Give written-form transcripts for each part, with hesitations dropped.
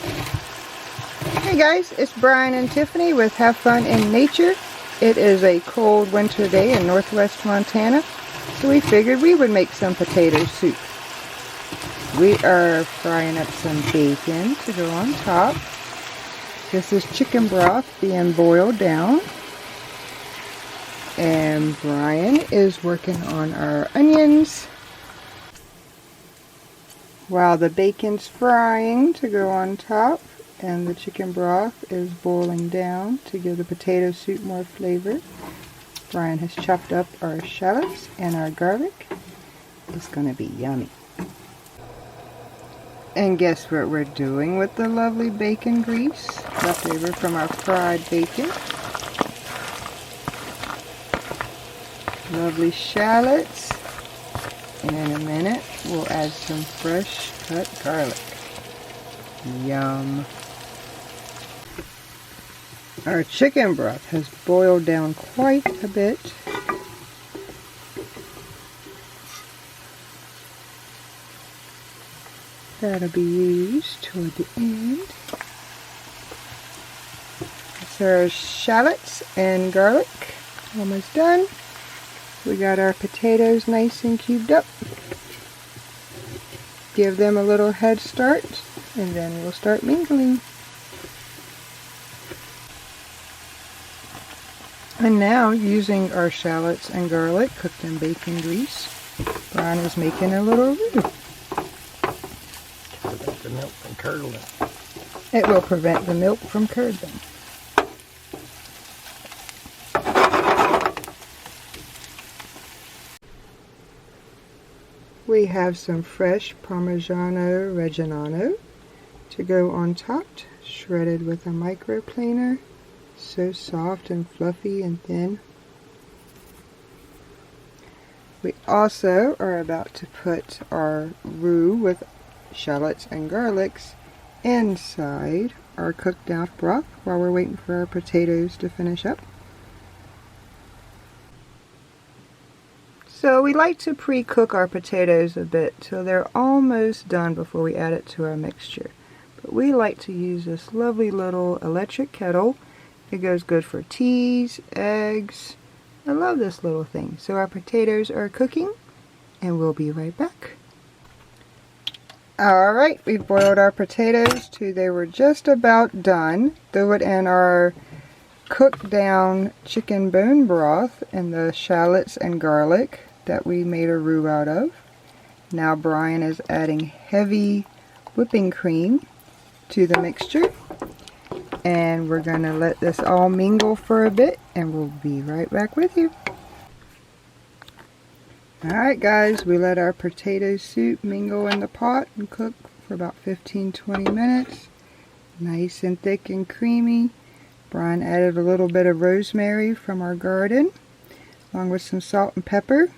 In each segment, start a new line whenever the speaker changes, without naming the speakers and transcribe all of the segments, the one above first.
Hey guys, it's Brian and Tiffany with Have Fun in Nature. It is a cold winter day in northwest Montana, so we figured we would make some potato soup. We are frying up some bacon to go on top. This is chicken broth being boiled down. And Brian is working on our onions while the bacon's frying to go on top. And the chicken broth is boiling down to give the potato soup more flavor. Brian has chopped up our shallots and our garlic. It's going to be yummy. And guess what we're doing with the lovely bacon grease left over from our fried bacon? Lovely shallots. And in a minute we'll add some fresh cut garlic. Yum. Our chicken broth has boiled down quite a bit. That'll be used toward the end. So our shallots and garlic almost done. We got our potatoes nice and cubed up. Give them a little head start and then we'll start mingling. And now, using our shallots and garlic cooked in bacon grease, Brian is making a little roux.
Prevent the milk from curdling.
It will prevent the milk from curdling. We have some fresh Parmesan Reggiano to go on top, shredded with a microplaner. So soft and fluffy and thin. We also are about to put our roux with shallots and garlics inside our cooked out broth while we're waiting for our potatoes to finish up. So we like to pre-cook our potatoes a bit till they're almost done before we add it to our mixture. But we like to use this lovely little electric kettle. It goes good for teas, eggs. I love this little thing. So our potatoes are cooking and we'll be right back. Alright, we've boiled our potatoes till they were just about done. Throw it in our cooked down chicken bone broth and the shallots and garlic that we made a roux out of. Now Brian is adding heavy whipping cream to the mixture. And we're going to let this all mingle for a bit and we'll be right back with you. Alright guys, we let our potato soup mingle in the pot and cook for about 15-20 minutes. Nice and thick and creamy. Brian added a little bit of rosemary from our garden along with some salt and pepper.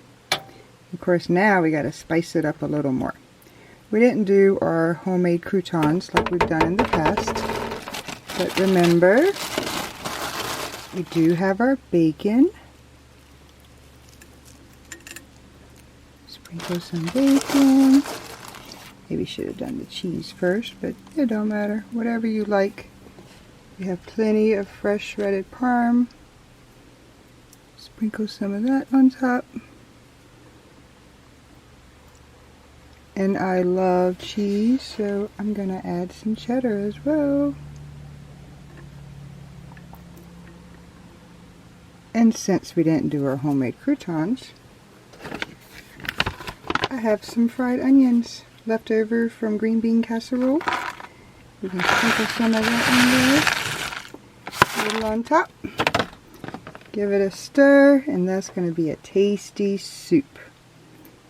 Of course now we got to spice it up a little more. We didn't do our homemade croutons like we've done in the past. But remember, we do have our bacon. Sprinkle some bacon. Maybe should have done the cheese first, but it don't matter. Whatever you like. We have plenty of fresh shredded parm. Sprinkle some of that on top. And I love cheese, so I'm going to add some cheddar as well. And since we didn't do our homemade croutons, I have some fried onions left over from green bean casserole. We can sprinkle some of that in there. A little on top. Give it a stir, and that's going to be a tasty soup.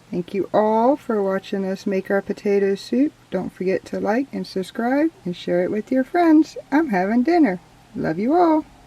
Thank you all for watching us make our potato soup. Don't forget to like and subscribe and share it with your friends. I'm having dinner. Love you all.